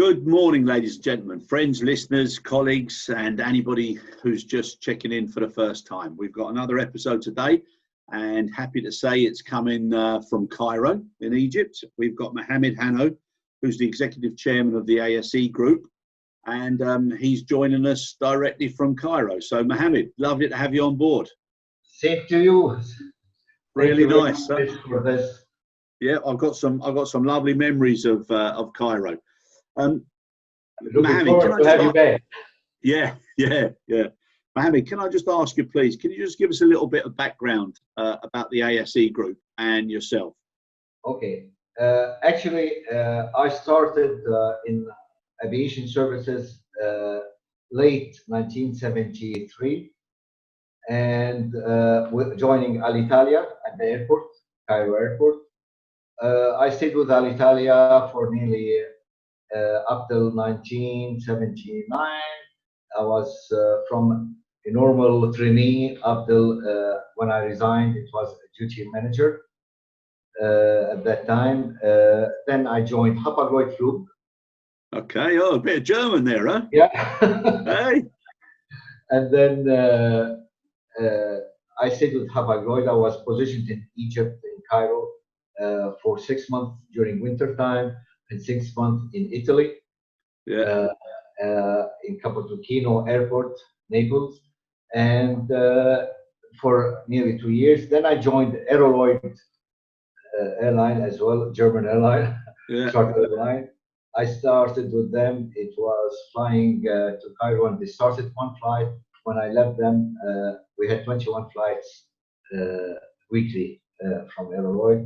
Good morning, ladies and gentlemen, friends, listeners, colleagues, and anybody who's just checking in for the first time. We've got another episode today, and happy to say it's coming from Cairo in Egypt. We've got Mohammed Hanno, who's the Executive Chairman of the ASE Group, and he's joining us directly from Cairo. So, Mohammed, lovely to have you on board. Same to you. Really nice. For this. Yeah, I've got some lovely memories of Cairo. Looking Mohammed, forward to have you back. Yeah. Mohammed, can I just ask you, please, can you just give us a little bit of background about the ASE Group and yourself? Okay. Actually, I started in aviation services late 1973 and joining Alitalia at the airport, Cairo Airport. I stayed with Alitalia for nearly up till 1979. I was from a normal trainee up till when I resigned, it was a duty manager at that time. Then I joined Hapag-Lloyd. Okay, a bit of German there, huh? Yeah. Hey. And then I stayed with Hapag-Lloyd. I was positioned in Egypt, in Cairo, for 6 months during winter time, and 6 months in Italy, in Capodichino Airport, Naples, and for nearly 2 years. Then I joined Aero airline as well, German airline, charter airline. I started with them. It was flying to Cairo, and they started one flight. When I left them, we had 21 flights weekly from Aero.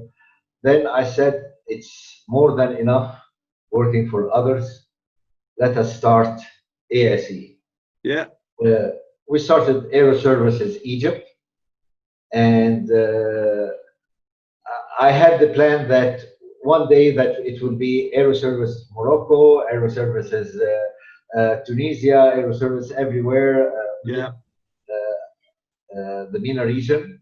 Then I said, it's more than enough working for others. Let us start ASE. Yeah. We started Aero Services Egypt. And I had the plan that one day that it will be Aero Services Morocco, Aero Services Tunisia, Aero Service everywhere. The MENA region.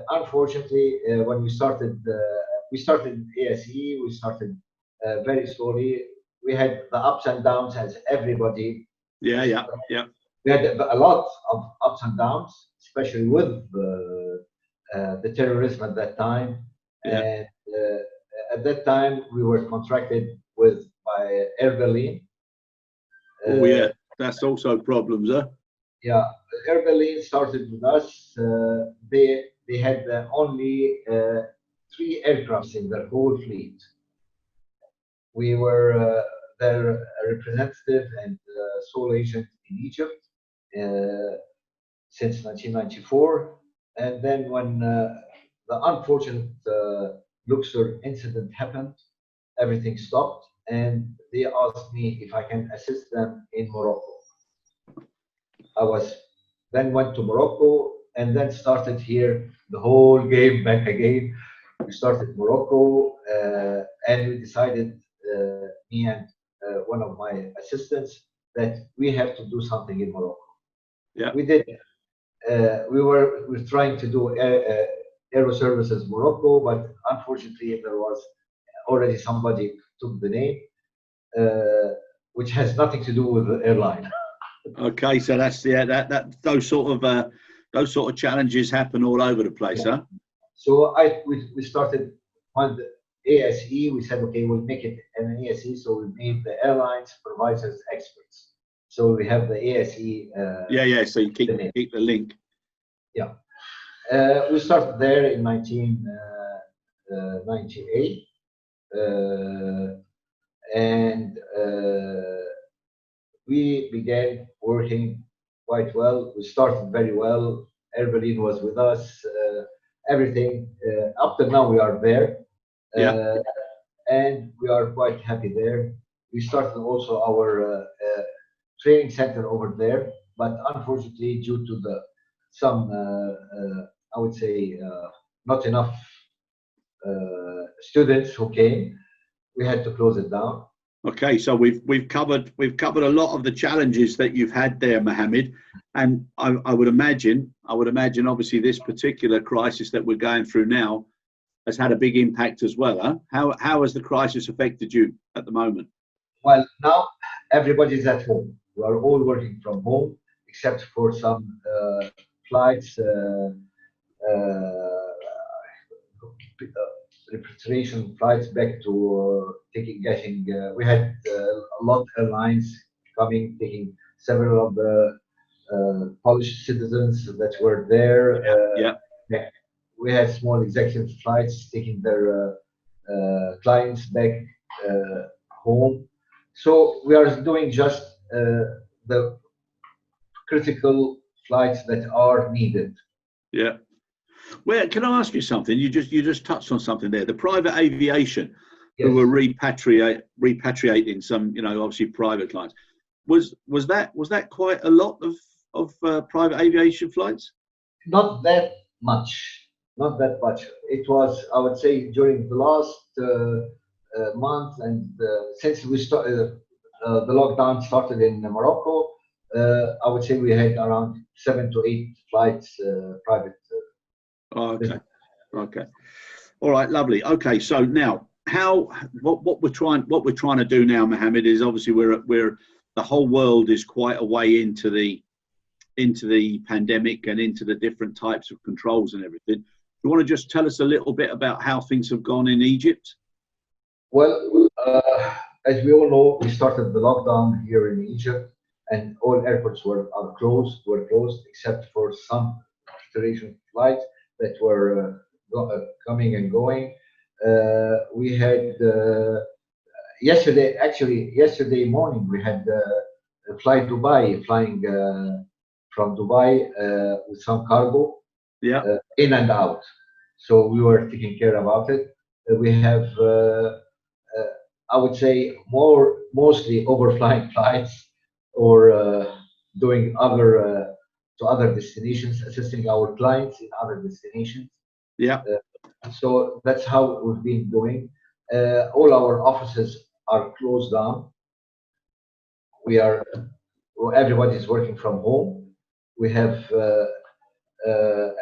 Unfortunately, when we started ASE, we started very slowly. We had the ups and downs as everybody. Yeah. We had a lot of ups and downs, especially with the terrorism at that time. Yeah. And at that time, we were contracted by Air Berlin. Oh yeah, that's also problems, huh? Yeah, Air Berlin started with us. They had only 3 aircrafts in their whole fleet. We were their representative and sole agent in Egypt since 1994. And then when the unfortunate Luxor incident happened, everything stopped, and they asked me if I can assist them in Morocco. I went to Morocco and then started here the whole game back again. We started Morocco and we decided, me and one of my assistants, that we have to do something in Morocco. Yeah. We did. We were trying to do Aero Services Morocco, but unfortunately there was already somebody took the name, which has nothing to do with the airline. Okay, so that's those sort of challenges happen all over the place, huh? So we started on the ASE. We said, okay, we'll make it an ASE. So we made the airline supervisors experts. So we have the ASE. So you keep the link. Yeah. We started there in 1998, and we began working quite well. We started very well. Air Berlin was with us. Everything up to now we are there, and we are quite happy there. We started also our training center over there, but unfortunately, due to some I would say not enough students who came, we had to close it down. Okay, so we've covered a lot of the challenges that you've had there, Mohammed, and I would imagine obviously this particular crisis that we're going through now has had a big impact as well, huh? How has the crisis affected you at the moment? Well, now everybody's at home. We are all working from home, except for some flights, repatriation flights back to getting. We had a lot of airlines coming, taking several of the Polish citizens that were there. Yeah. We had small executive flights taking their clients back home. So we are doing just the critical flights that are needed. Yeah. Well, can I ask you something? You just touched on something there. The private aviation, Yes. who were repatriating some, obviously private clients. Was that quite a lot of private aviation flights? Not that much. Not that much. It was, I would say, during the last month, and since we started, the lockdown started in Morocco. I would say we had around 7 to 8 flights, private. Okay. All right, lovely. Okay, so now what we're trying to do now, Mohammed, is obviously we're the whole world is quite a way into the pandemic and into the different types of controls and everything. You want to just tell us a little bit about how things have gone in Egypt? Well, as we all know, we started the lockdown here in Egypt, and all airports were closed except for some repatriation flights that were coming and going. We had yesterday morning, we had Fly Dubai flying from Dubai with some cargo, in and out. So we were taking care about it. We have, I would say, mostly overflying flights or doing to other destinations, assisting our clients in other destinations. Yeah. So that's how we've been doing. All our offices are closed down. Everybody's working from home. We have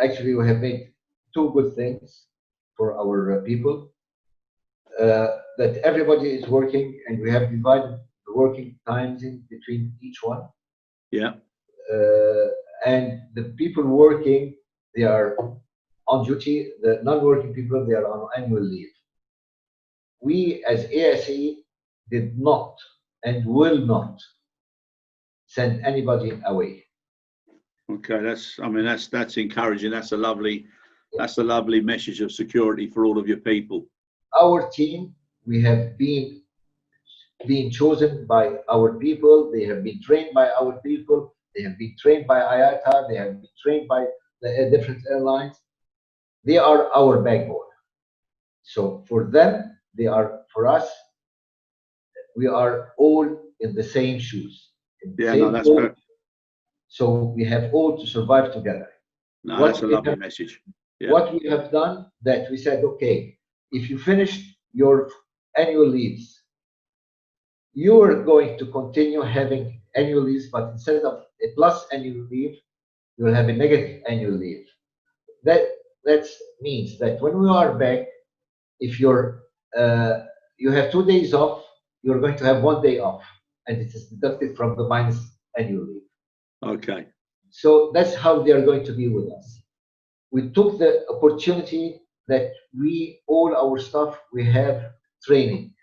actually we have made two good things for our people. That everybody is working, and we have divided the working times in between each one. Yeah. And the people working, they are on duty. The non-working people, they are on annual leave. We as ASE did not and will not send anybody away. Okay, that's encouraging. That's a lovely message of security for all of your people. Our team, we have been chosen by our people. They have been trained by our people. They have been trained by IATA. They have been trained by the different airlines. They are our backbone. So for them, they are for us. We are all in the same shoes. That's fair. So we have all to survive together. No, that's a lovely message. Yeah. What we have done, that we said, okay, if you finish your annual leaves, you are going to continue having annual leaves, but instead of a plus annual leave, you will have a negative annual leave. That means that when we are back, if you have 2 days off, you're going to have 1 day off, and it is deducted from the minus annual leave. Okay. So that's how they are going to be with us. We took the opportunity that all our staff, we have training.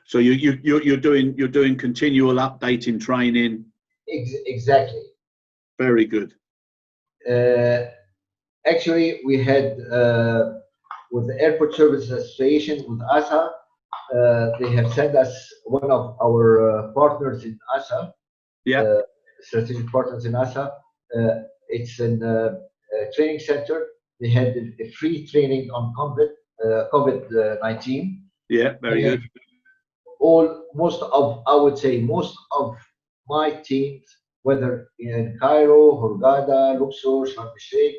So you're doing continual updating training. Exactly. Very good. Actually, we had with the Airport Services Association, with ASA, they have sent us one of our partners in ASA. Yeah. Strategic partners in ASA. It's a training center. They had a free training on COVID-19. Yeah, very good. Most of my teams, whether in Cairo, Hurghada, Luxor, Sharm el-Sheikh,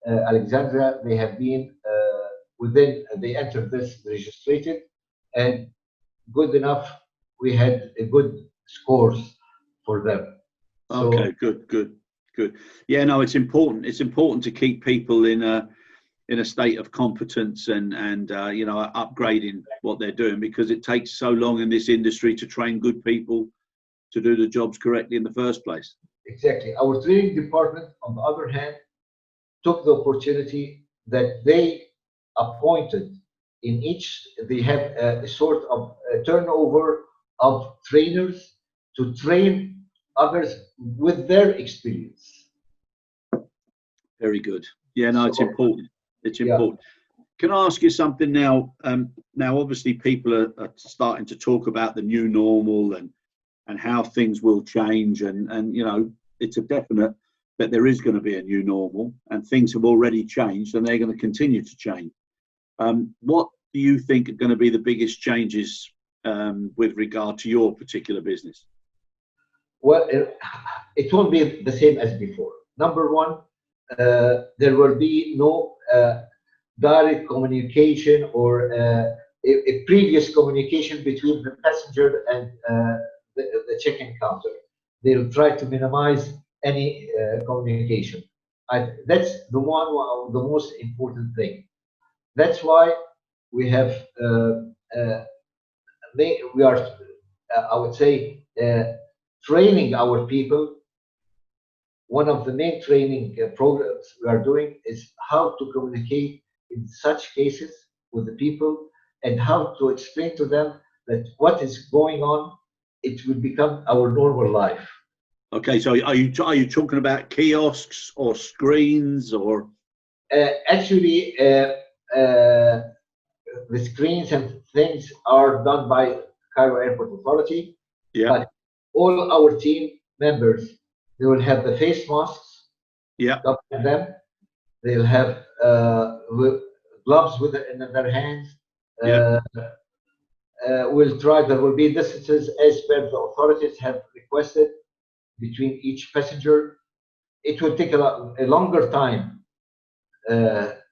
Alexandria, they have been they entered this registered, and good enough. We had a good scores for them. Okay, good. Yeah, no, it's important. It's important to keep people in in a state of competence and you know, upgrading what they're doing, because it takes so long in this industry to train good people to do the jobs correctly in the first place. Exactly. Our training department, on the other hand, took the opportunity that they appointed in each, they have a sort of a turnover of trainers to train others with their experience. Very good. Yeah, no, it's important. It's Yeah. important. Can I ask you something now? Now, obviously, people are starting to talk about the new normal and how things will change, and you know, it's a definite that there is going to be a new normal, and things have already changed, and they're going to continue to change. What do you think are going to be the biggest changes with regard to your particular business? Well, it won't be the same as before. Number one, there will be no direct communication or a previous communication between the passenger and the check-in counter. They'll try to minimize any communication. That's the the most important thing. That's why we have we are, I would say, training our people. One of the main training programs we are doing is how to communicate in such cases with the people, and how to explain to them that what is going on, it will become our normal life. Okay, so are you talking about kiosks or screens or? Actually, the screens and things are done by Cairo Airport Authority. Yeah. But all our team members, they will have the face masks. Yeah. Covering them. They'll have gloves in their hands. Yeah. We'll try. There will be distances as per the authorities have requested between each passenger. It will take a longer time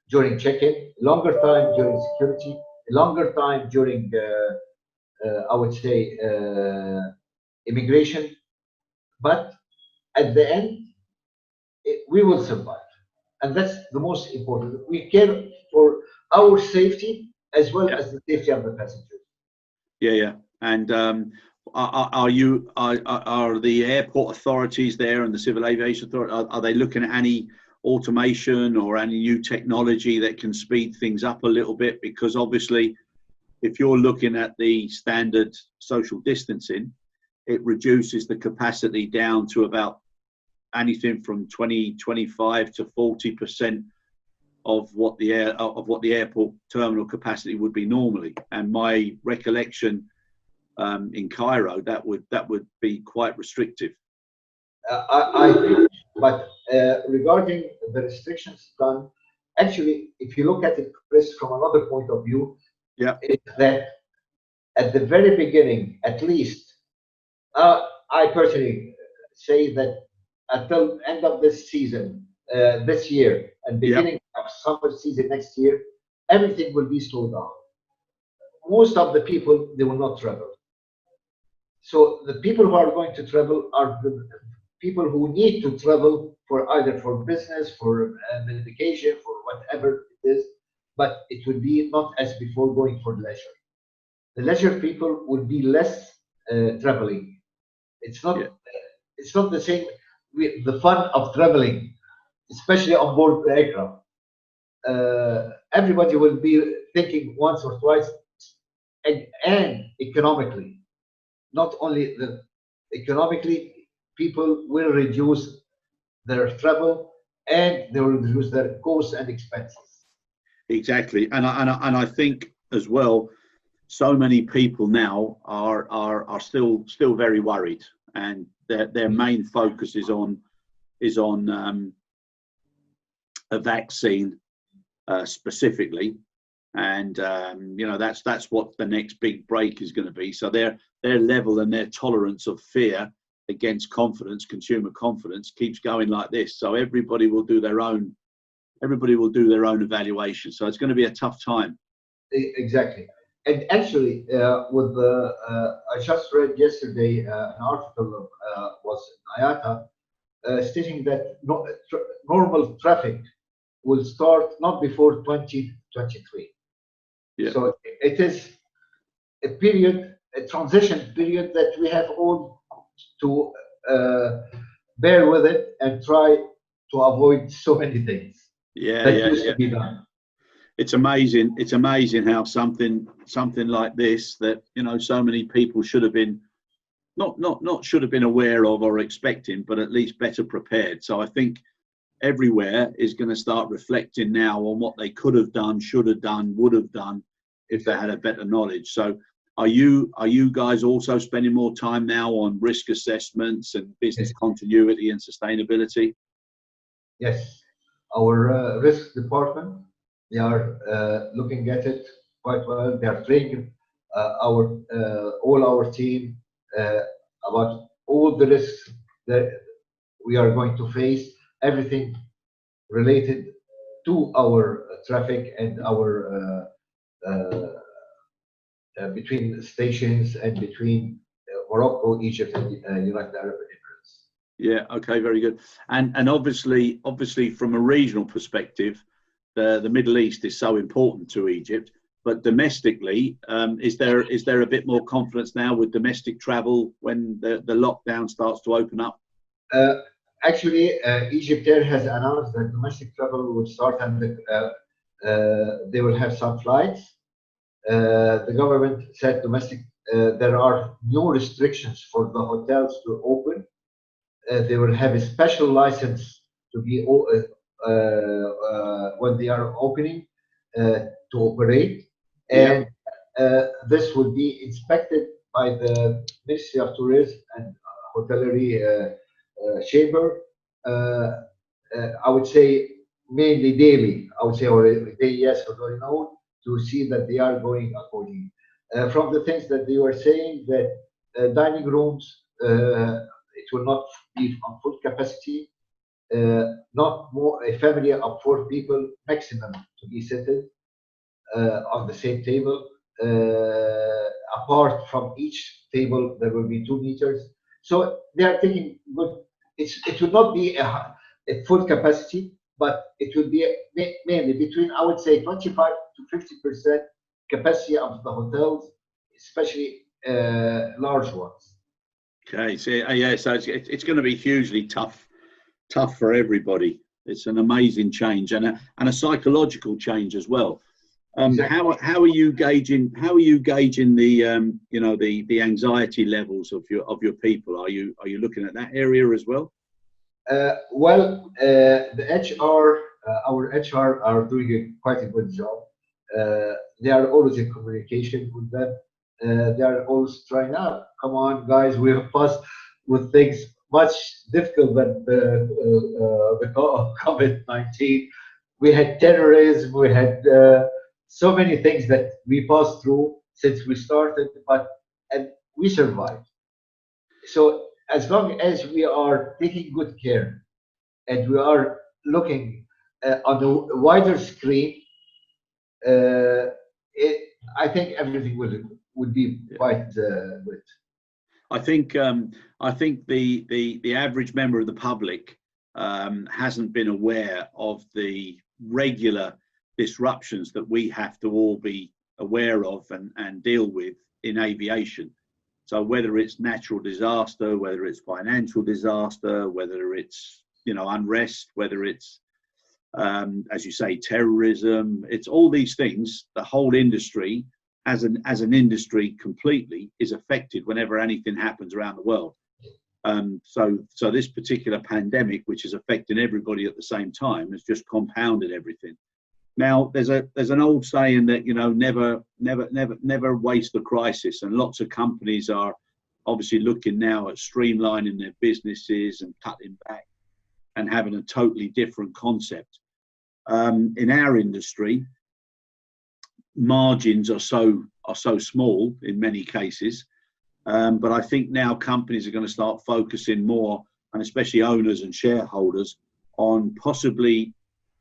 during check-in, longer time during security, a longer time during, I would say, immigration. But at the end, we will survive. And that's the most important. We care for our safety as well as the safety of the passengers. Yeah, yeah. And are the airport authorities there and the civil aviation authority, are they looking at any automation or any new technology that can speed things up a little bit? Because obviously, if you're looking at the standard social distancing, it reduces the capacity down to about anything from 25 to 40% of what the airport terminal capacity would be normally. And my recollection in Cairo, that would be quite restrictive. I agree. But regarding the restrictions done, actually, if you look at it, Chris, from another point of view, it's that at the very beginning, at least, I personally say that until end of this season, this year, and beginning of summer season next year, everything will be slowed down. Most of the people, they will not travel. So the people who are going to travel are the people who need to travel for either for business, for medication, for whatever it is, but it will be not as before going for leisure. The leisure people will be less traveling. It's not the same with the fun of traveling, especially on board the aircraft. Everybody will be thinking once or twice, and economically. Not only economically, people will reduce their travel and they will reduce their costs and expenses. Exactly, and I think as well, so many people now are still very worried, and their main focus is on a vaccine specifically, and you know, that's what the next big break is going to be. So their level and their tolerance of fear against confidence, consumer confidence, keeps going like this. So everybody will do their own evaluation. So it's going to be a tough time. Exactly. And actually, with I just read yesterday an article was in IATA stating that normal traffic will start not before 2023. Yeah. So it is a period, a transition period that we have all to bear with it and try to avoid so many things that used to be done. It's amazing. It's amazing how something like this, that, you know, so many people should have been not should have been aware of or expecting, but at least better prepared. So I think everywhere is going to start reflecting now on what they could have done, should have done, would have done if they had a better knowledge. So are you guys also spending more time now on risk assessments and business continuity and sustainability? Yes, our risk department, they are looking at it quite well. They are training all our team about all the risks that we are going to face, everything related to our traffic and our between stations and between Morocco, Egypt, and United Arab Emirates. Yeah. Okay. Very good. And obviously from a regional perspective, the Middle East is so important to Egypt. But domestically, is there a bit more confidence now with domestic travel when the lockdown starts to open up? Actually, Egypt Air has announced that domestic travel will start, and they will have some flights. The government said domestic. There are no restrictions for the hotels to open. They will have a special license to be when they are opening to operate, and this will be inspected by the Ministry of Tourism and Hotellerie Chamber. I would say mainly daily. I would say or day yes or no, to see that they are going according. From the things that they were saying, that dining rooms, it will not be on full capacity, not more, a family of 4 people maximum to be seated on the same table. Apart from each table, there will be 2 meters. So they are taking good. It will not be a full capacity, but it will be mainly between, I would say, 25 to 50% capacity of the hotels, especially large ones. Okay, so so it's going to be hugely tough for everybody. It's an amazing change and a psychological change as well. Exactly. How are you gauging the the anxiety levels of your people? Are you looking at that area as well? The HR, our HR are doing quite a good job. They are always in communication with them. They are always trying out. Come on, guys, we have passed with things much difficult than the COVID-19. We had terrorism. We had so many things that we passed through since we started, and we survived. So as long as we are taking good care and we are looking on a wider screen, I think everything would be quite good. I think the average member of the public hasn't been aware of the regular disruptions that we have to all be aware of and deal with in aviation. So whether it's natural disaster, whether it's financial disaster, whether it's unrest, whether it's as you say, terrorism, it's all these things. The whole industry, as an industry, completely is affected whenever anything happens around the world. So this particular pandemic, which is affecting everybody at the same time, has just compounded everything. Now, there's an old saying that never waste a crisis, and lots of companies are obviously looking now at streamlining their businesses and cutting back and having a totally different concept. In our industry, margins are so small in many cases, but I think now companies are going to start focusing more, and especially owners and shareholders, on possibly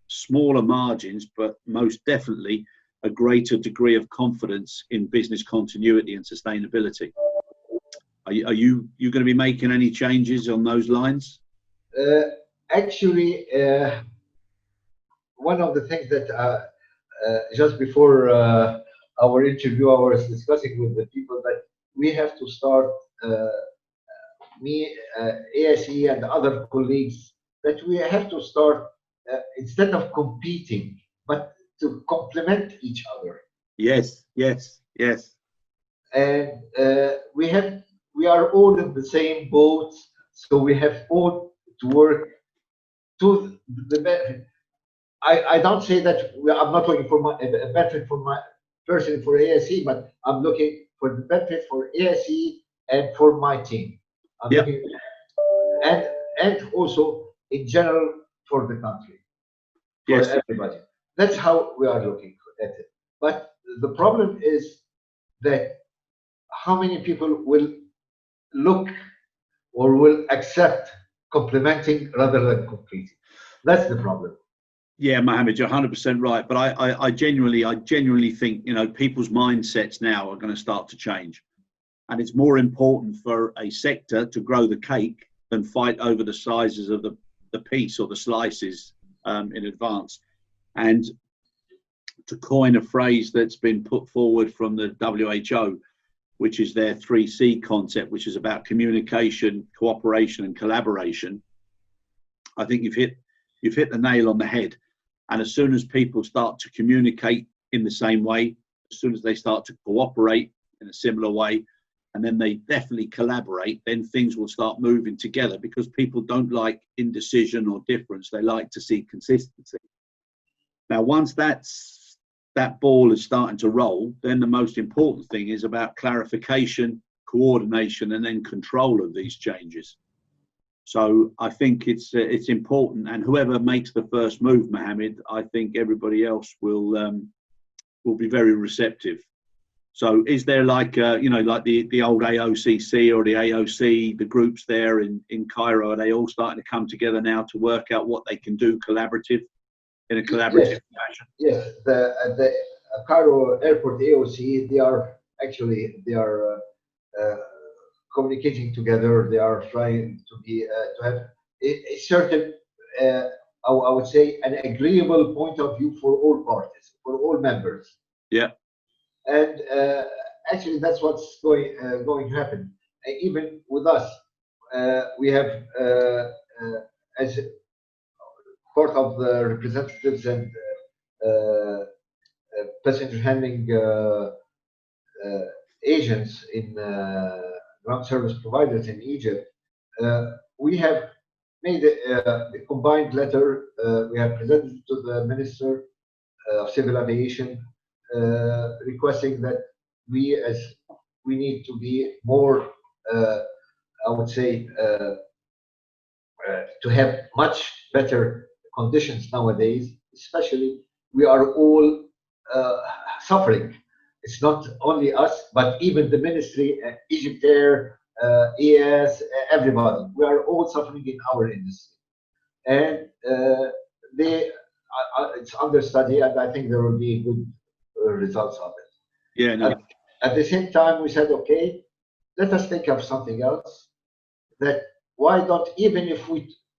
smaller margins, but most definitely a greater degree of confidence in business continuity and sustainability. Are you going to be making any changes on those lines? Actually, one of the things that just before our interview, I was discussing with the people that we have to start, ASE and other colleagues, that we have to start instead of competing, but to complement each other. Yes, yes, yes. And we are all in the same boat, so we have all to work to the benefit. I don't say that I'm not looking for a benefit for my person for ASE, but I'm looking for the benefit for ASE and for my team. I'm looking, and also in general for the country, for everybody. That's how we are looking at it. But the problem is that how many people will look or will accept complementing rather than competing? That's the problem. Yeah, Mohammed, you're 100% right. But I genuinely think, you know, people's mindsets now are going to start to change. And it's more important for a sector to grow the cake than fight over the sizes of the piece or the slices in advance. And to coin a phrase that's been put forward from the WHO, which is their 3C concept, which is about communication, cooperation, and collaboration, I think you've hit the nail on the head. And as soon as people start to communicate in the same way, as soon as they start to cooperate in a similar way, and then they definitely collaborate, then things will start moving together, because people don't like indecision or difference. They like to see consistency. Now, once that ball is starting to roll, then the most important thing is about clarification, coordination, and then control of these changes. So I think it's important, and whoever makes the first move, Mohammed, I think everybody else will be very receptive. So is there like like the old AOCC or the AOC, the groups there in Cairo, are they all starting to come together now to work out what they can do in a collaborative fashion? Yes, the Cairo Airport AOC, they are communicating together. They are trying to have a certain, I would say, an agreeable point of view for all parties, for all members. Yeah. And actually, that's what's going to happen. Even with us, we have, as part of the representatives and passenger handling agents in ground service providers in Egypt, we have made a combined letter. We have presented to the Minister of Civil Aviation, requesting that we need to be more, I would say, to have much better conditions nowadays. Especially, we are all suffering. It's not only us, but even the ministry, Egypt Air, ES, everybody. We are all suffering in our industry, and it's under study, and I think there will be good results of it. Yeah. No. At the same time, we said, okay, let us think of something else. That why don't, even if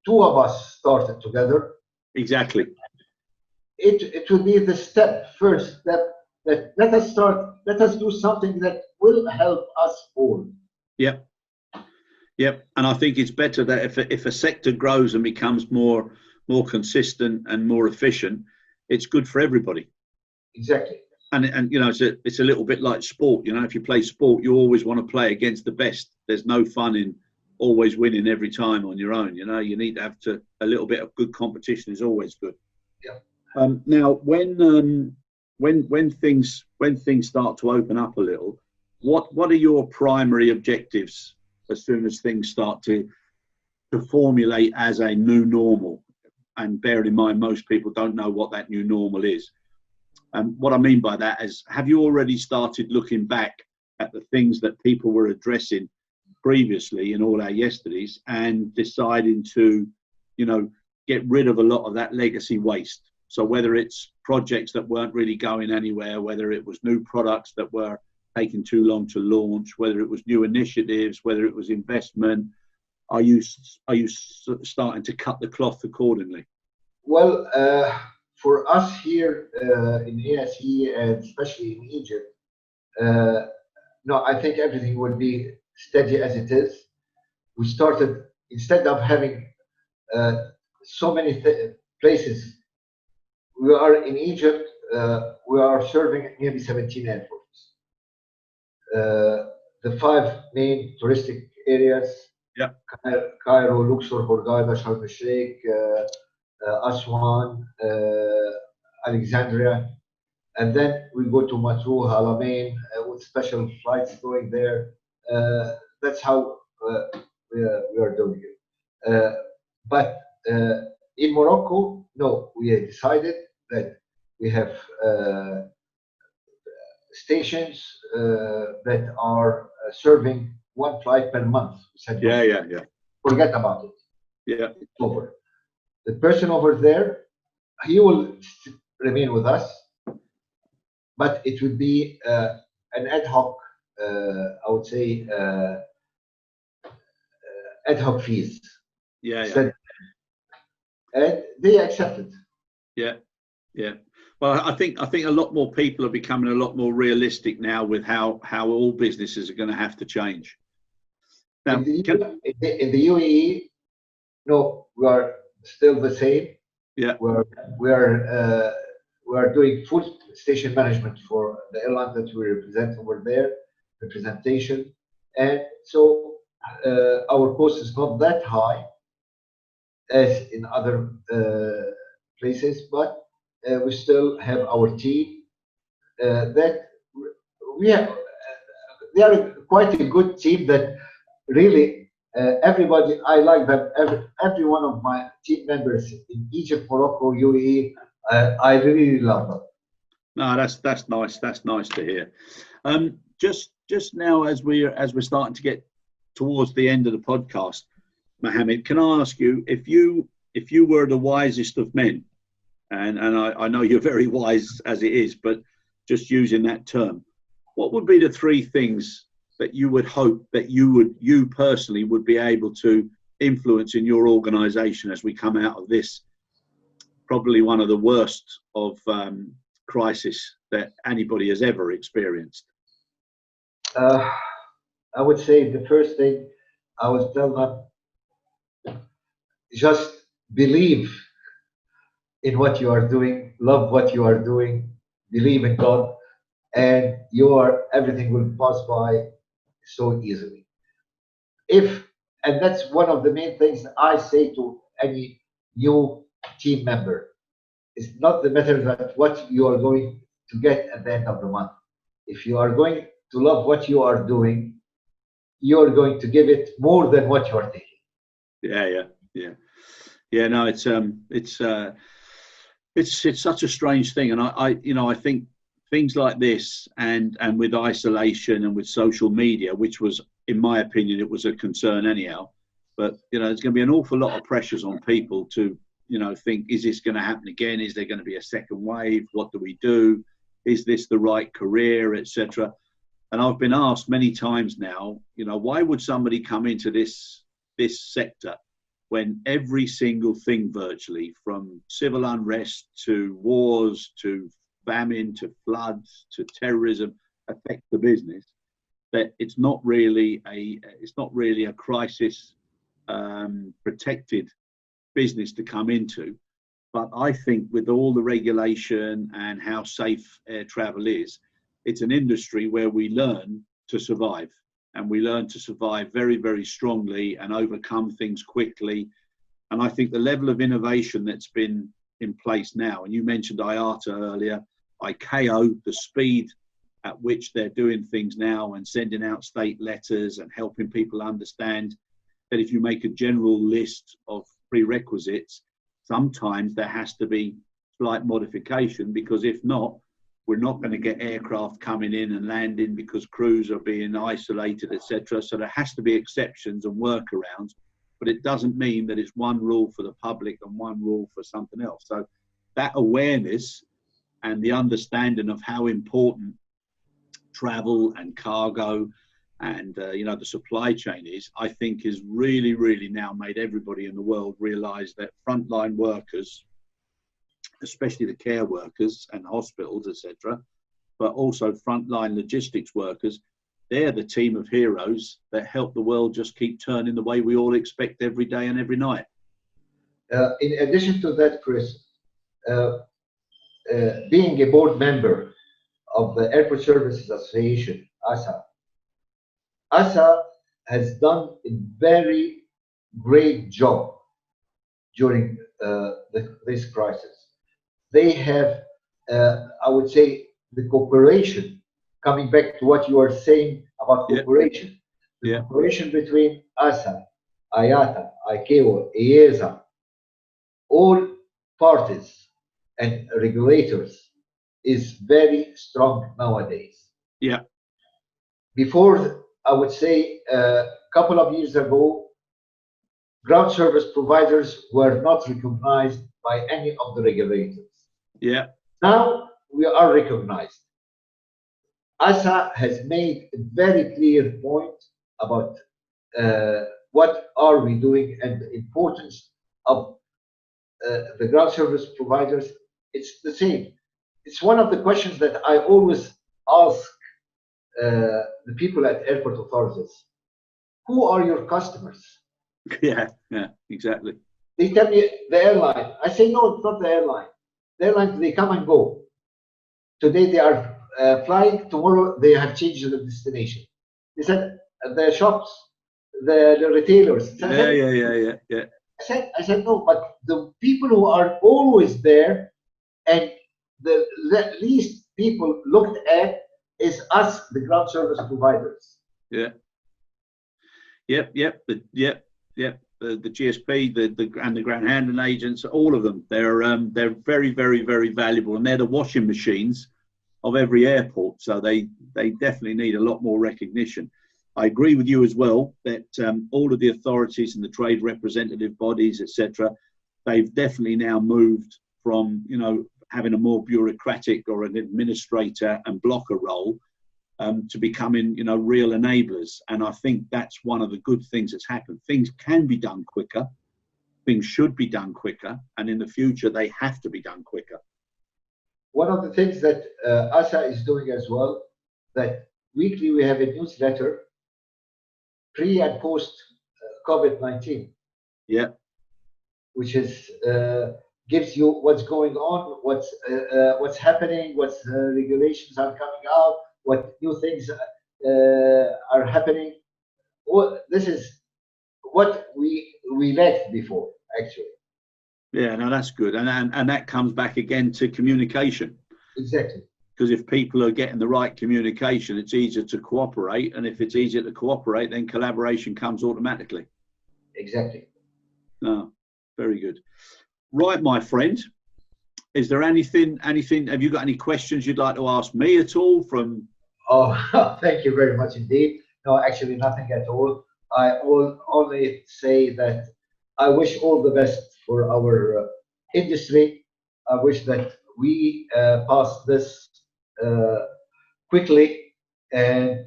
two of us started together? Exactly. It will be the first step. That let us do something that will help us all. Yep. And I think it's better that if a sector grows and becomes more consistent and more efficient, it's good for everybody. Exactly. And you know, it's a little bit like sport. You know, if you play sport, you always want to play against the best. There's no fun in always winning every time on your own. You know, you need to have a little bit of good competition is always good. Yeah. Now, when things start to open up a little, what are your primary objectives as soon as things start to formulate as a new normal? And bear in mind, most people don't know what that new normal is. What I mean by that is, have you already started looking back at the things that people were addressing previously in all our yesterdays and deciding to, get rid of a lot of that legacy waste? So whether it's projects that weren't really going anywhere, whether it was new products that were taking too long to launch, whether it was new initiatives, whether it was investment, are you starting to cut the cloth accordingly? Well, for us here in ASE and especially in Egypt, no, I think everything will be steady as it is. We started, instead of having so many places, we are in Egypt, we are serving nearly 17 airports. The 5 main touristic areas, yeah, Cairo, Luxor, Hurghada, Sharm el-Sheikh, Aswan, Alexandria, and then we go to Matruh, Halamain, with special flights going there. That's how we are doing it. But in Morocco, no, we have decided that we have stations that are serving 1 flight per month. We said, yeah. Forget about it. Yeah, it's over. The person over there, he will remain with us, but it would be an ad hoc, I would say, ad hoc fees. Yeah. And they accepted. Yeah. Well, I think a lot more people are becoming a lot more realistic now with how all businesses are going to have to change. Now, in the UAE, no, we are still the same. Yeah. We are doing full station management for the airline that we represent over there, representation, and so our cost is not that high as in other places, but we still have our team that we have. They are quite a good team that really everybody. I like them. Every one of my team members in Egypt, Morocco, UAE. I really love them. No, that's nice. That's nice to hear. Just now, as we're starting to get towards the end of the podcast, Mohammed, can I ask you if you were the wisest of men, and I know you're very wise as it is, but just using that term, what would be the 3 things that you would hope that you personally would be able to influence in your organization as we come out of this, probably one of the worst of crisis that anybody has ever experienced? I would say the first thing I would tell them, just believe in what you are doing, love what you are doing, believe in God, and everything will pass by so easily. And that's one of the main things I say to any new team member. It's not the matter that what you are going to get at the end of the month. If you are going to love what you are doing, you are going to give it more than what you are taking. Yeah. No, it's such a strange thing, and I think things like this and with isolation and with social media, which was, in my opinion, it was a concern anyhow. But there's going to be an awful lot of pressures on people to think, is this going to happen again? Is there going to be a second wave? What do we do? Is this the right career, etc.? And I've been asked many times now, why would somebody come into this sector when every single thing, virtually from civil unrest to wars to famine to floods to terrorism, affects the business? That it's not really a crisis protected business to come into. But I think with all the regulation and how safe air travel is, it's an industry where we learn to survive, and we learn to survive very, very strongly and overcome things quickly. And I think the level of innovation that's been in place now, and you mentioned IATA earlier, ICAO, the speed at which they're doing things now and sending out state letters and helping people understand that if you make a general list of prerequisites, sometimes there has to be slight modification, because if not, we're not going to get aircraft coming in and landing because crews are being isolated, etc. So there has to be exceptions and workarounds, but it doesn't mean that it's one rule for the public and one rule for something else. So that awareness and the understanding of how important travel and cargo and the supply chain is, I think, is really, really now made everybody in the world realize that frontline workers especially the care workers and hospitals, etc., but also frontline logistics workers. They're the team of heroes that help the world just keep turning the way we all expect every day and every night. In addition to that, Chris, being a board member of the Aero Services Association, ASA has done a very great job during this crisis. They have, I would say, the cooperation, coming back to what you are saying about cooperation, the cooperation between ASA, IATA, ICAO, EASA, all parties and regulators is very strong nowadays. Yeah. Before, I would say, a couple of years ago, ground service providers were not recognized by any of the regulators. Yeah. Now we are recognized. ASA has made a very clear point about what are we doing and the importance of the ground service providers. It's the same. It's one of the questions that I always ask the people at airport authorities. Who are your customers? Yeah, exactly. They tell me the airline. I say, no, it's not the airline. The airlines, they come and go. Today they are flying, tomorrow they have changed the destination. They said, the shops, the retailers. Yeah. I said, no, but the people who are always there and the least people looked at is us, the ground service providers. Yeah. Yep. The GSP, and the ground handling agents, all of them, they're very, very, very valuable, and they're the washing machines of every airport. So they definitely need a lot more recognition. I agree with you as well that all of the authorities and the trade representative bodies, etc., they've definitely now moved from having a more bureaucratic or an administrator and blocker role to becoming real enablers. And I think that's one of the good things that's happened. Things can be done quicker, things should be done quicker, and in the future they have to be done quicker. One of the things that ASA is doing as well, that weekly we have a newsletter pre and post COVID-19. Yeah. Which is gives you what's going on, what's happening, what regulations are coming out, what new things are happening. This is what we lacked before, actually. Yeah, no, that's good, and that comes back again to communication. Exactly. Because if people are getting the right communication, it's easier to cooperate, and if it's easier to cooperate, then collaboration comes automatically. Exactly. No, very good. Right, my friend. Is there anything? Have you got any questions you'd like to ask me at all? Oh, thank you very much indeed. No, actually nothing at all. I will only say that I wish all the best for our industry. I wish that we pass this quickly and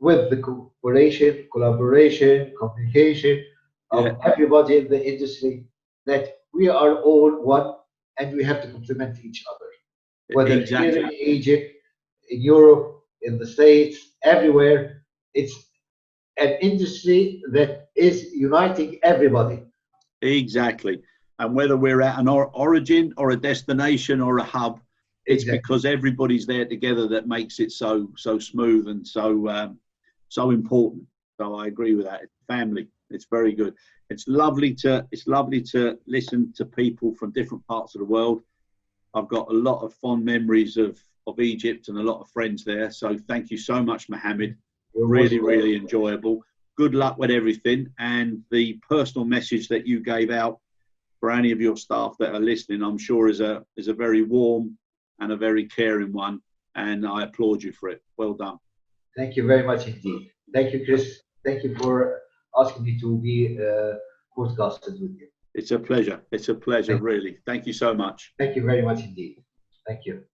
with the cooperation, collaboration, communication of everybody in the industry, that we are all one and we have to complement each other. Whether here in Egypt, in Europe, in the States, everywhere, it's an industry that is uniting everybody. Exactly. And whether we're at an origin or a destination or a hub, it's because everybody's there together that makes it so smooth and so important. So I agree with that. Family. It's very good. It's lovely to listen to people from different parts of the world. I've got a lot of fond memories of Egypt and a lot of friends there. So thank you so much, Mohammed. Really enjoyable. Good luck with everything, and the personal message that you gave out for any of your staff that are listening, I'm sure is a very warm and a very caring one, and I applaud you for it. Well done. Thank you very much indeed. Thank you, Chris. Thank you for asking me to be podcasted with you. It's a pleasure. It's a pleasure, really. Thank you so much. Thank you very much indeed. Thank you.